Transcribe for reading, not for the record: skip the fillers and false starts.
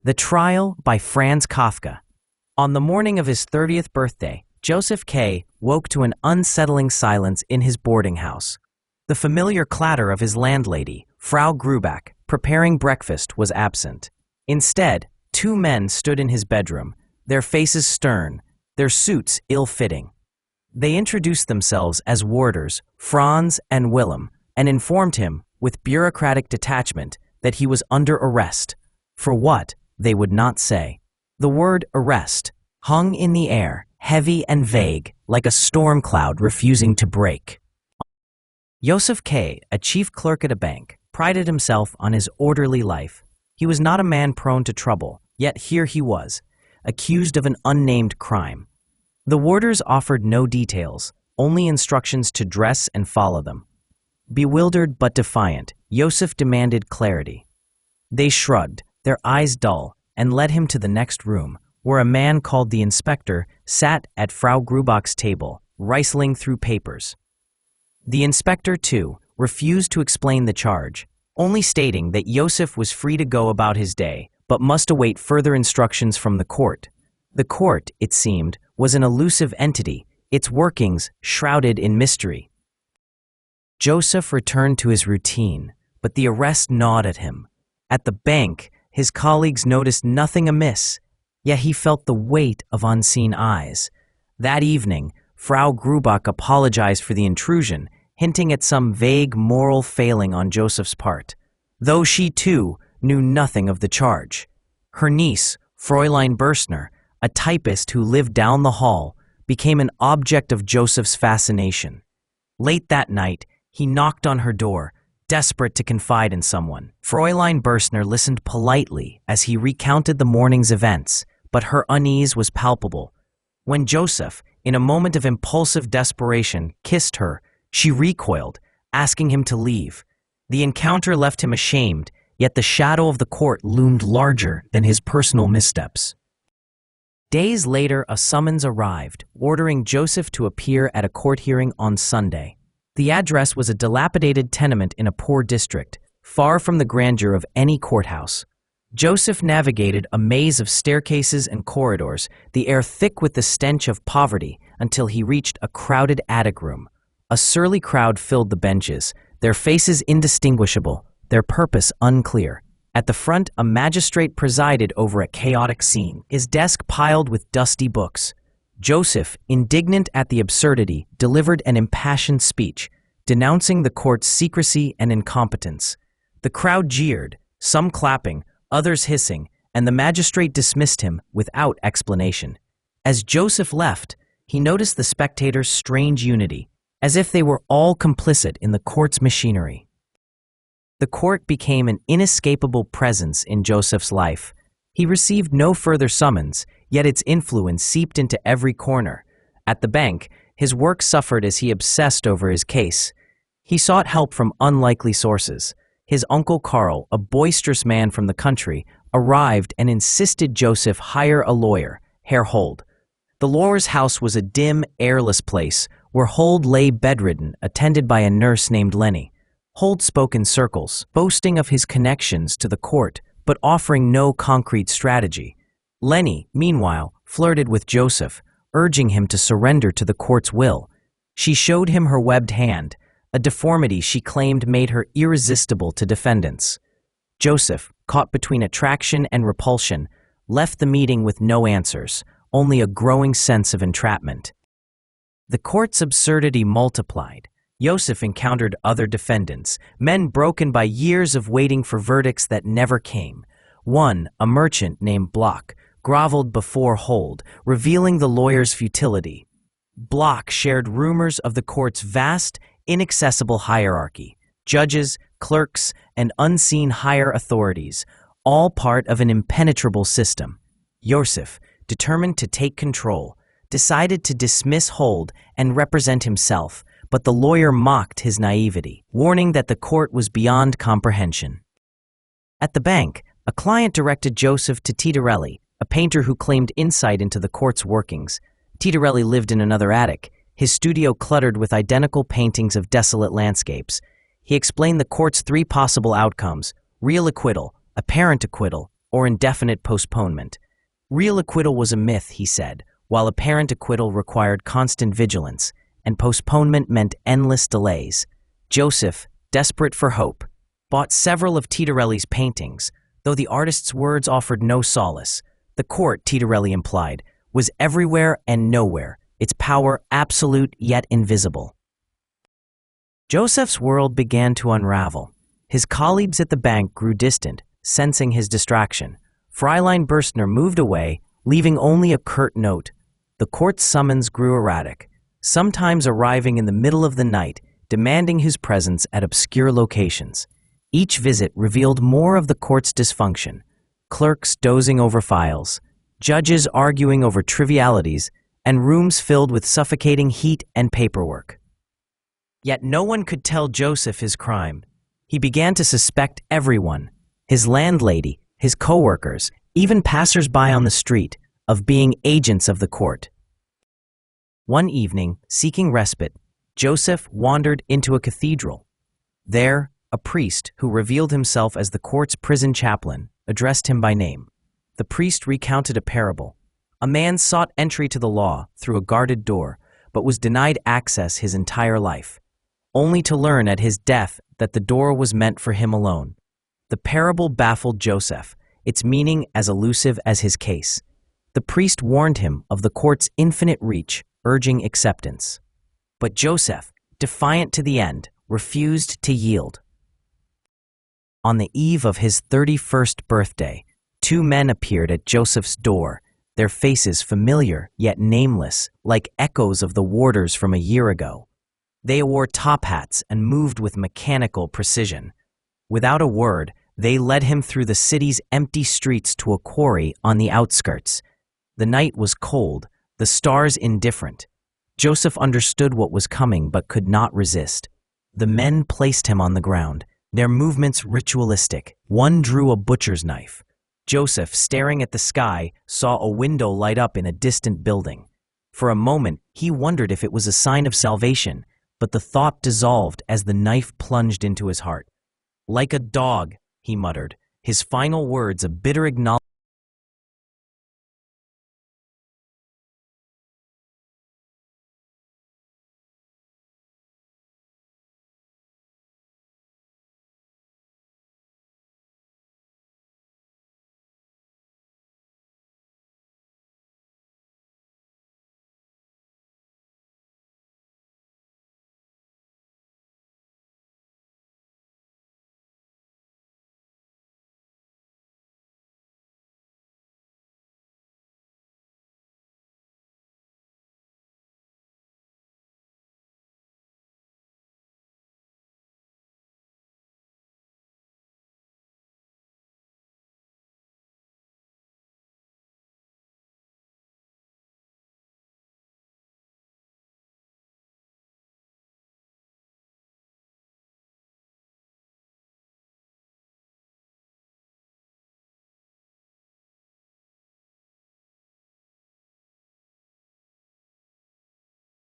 The Trial by Franz Kafka. On the morning of his 30th birthday, Josef K woke to an unsettling silence in his boarding house. The familiar clatter of his landlady, Frau Grubach, preparing breakfast was absent. Instead, two men stood in his bedroom, their faces stern, their suits ill-fitting. They introduced themselves as warders, Franz and Willem, and informed him, with bureaucratic detachment, that he was under arrest. For what, they would not say. The word arrest hung in the air, heavy and vague, like a storm cloud refusing to break. Josef K, a chief clerk at a bank, prided himself on his orderly life. He was not a man prone to trouble, yet here he was, accused of an unnamed crime. The warders offered no details, only instructions to dress and follow them. Bewildered but defiant, Josef demanded clarity. They shrugged, their eyes dull, and led him to the next room, where a man called the inspector sat at Frau Grubach's table, rifling through papers. The inspector, too, refused to explain the charge, only stating that Josef was free to go about his day, but must await further instructions from the court. The court, it seemed, was an elusive entity, its workings shrouded in mystery. Josef returned to his routine, but the arrest gnawed at him. At the bank, his colleagues noticed nothing amiss, yet he felt the weight of unseen eyes. That evening, Frau Grubach apologized for the intrusion, hinting at some vague moral failing on Josef's part, though she, too, knew nothing of the charge. Her niece, Fräulein Berstner, a typist who lived down the hall, became an object of Josef's fascination. Late that night, he knocked on her door, desperate to confide in someone. Fräulein Berstner listened politely as he recounted the morning's events, but her unease was palpable. When Josef, in a moment of impulsive desperation, kissed her, she recoiled, asking him to leave. The encounter left him ashamed, yet the shadow of the court loomed larger than his personal missteps. Days later, a summons arrived, ordering Josef to appear at a court hearing on Sunday. The address was a dilapidated tenement in a poor district, far from the grandeur of any courthouse. Josef navigated a maze of staircases and corridors, the air thick with the stench of poverty, until he reached a crowded attic room. A surly crowd filled the benches, their faces indistinguishable, their purpose unclear. At the front, a magistrate presided over a chaotic scene, his desk piled with dusty books. Josef, indignant at the absurdity, delivered an impassioned speech, denouncing the court's secrecy and incompetence. The crowd jeered, some clapping, others hissing, and the magistrate dismissed him without explanation. As Josef left, he noticed the spectators' strange unity, as if they were all complicit in the court's machinery. The court became an inescapable presence in Josef's life. He received no further summons, yet its influence seeped into every corner. At the bank, his work suffered as he obsessed over his case. He sought help from unlikely sources. His uncle Karl, a boisterous man from the country, arrived and insisted Josef hire a lawyer, Herr Hold. The lawyer's house was a dim, airless place where Hold lay bedridden, attended by a nurse named Lenny. Hold spoke in circles, boasting of his connections to the court, but offering no concrete strategy. Lenny, meanwhile, flirted with Josef, urging him to surrender to the court's will. She showed him her webbed hand, a deformity she claimed made her irresistible to defendants. Josef, caught between attraction and repulsion, left the meeting with no answers, only a growing sense of entrapment. The court's absurdity multiplied. Josef encountered other defendants, men broken by years of waiting for verdicts that never came. One, a merchant named Bloch, groveled before Hold, revealing the lawyer's futility. Bloch shared rumors of the court's vast, inaccessible hierarchy, judges, clerks, and unseen higher authorities, all part of an impenetrable system. Josef, determined to take control, decided to dismiss Hold and represent himself, but the lawyer mocked his naivety, warning that the court was beyond comprehension. At the bank, a client directed Josef to Titorelli, a painter who claimed insight into the court's workings. Titorelli lived in another attic, his studio cluttered with identical paintings of desolate landscapes. He explained the court's three possible outcomes: real acquittal, apparent acquittal, or indefinite postponement. Real acquittal was a myth, he said, while apparent acquittal required constant vigilance, and postponement meant endless delays. Joseph, desperate for hope, bought several of Titorelli's paintings, though the artist's words offered no solace. The court, Titorelli implied, was everywhere and nowhere, its power absolute yet invisible. Joseph's world began to unravel. His colleagues at the bank grew distant, sensing his distraction. Fräulein Bürstner moved away, leaving only a curt note. The court's summons grew erratic, sometimes arriving in the middle of the night, demanding his presence at obscure locations. Each visit revealed more of the court's dysfunction: clerks dozing over files, judges arguing over trivialities, and rooms filled with suffocating heat and paperwork. Yet no one could tell Joseph his crime. He began to suspect everyone, his landlady, his co-workers, even passers-by on the street, of being agents of the court. One evening, seeking respite, Joseph wandered into a cathedral. There, a priest, who revealed himself as the court's prison chaplain, addressed him by name. The priest recounted a parable. A man sought entry to the law through a guarded door, but was denied access his entire life, only to learn at his death that the door was meant for him alone. The parable baffled Joseph, its meaning as elusive as his case. The priest warned him of the court's infinite reach, urging acceptance. But Joseph, defiant to the end, refused to yield. On the eve of his 31st birthday, two men appeared at Joseph's door, their faces familiar yet nameless, like echoes of the warders from a year ago. They wore top hats and moved with mechanical precision. Without a word, they led him through the city's empty streets to a quarry on the outskirts. The night was cold, the stars indifferent. Joseph understood what was coming but could not resist. The men placed him on the ground, their movements ritualistic. One drew a butcher's knife. Joseph, staring at the sky, saw a window light up in a distant building. For a moment, he wondered if it was a sign of salvation, but the thought dissolved as the knife plunged into his heart. "Like a dog," he muttered, his final words a bitter acknowledgment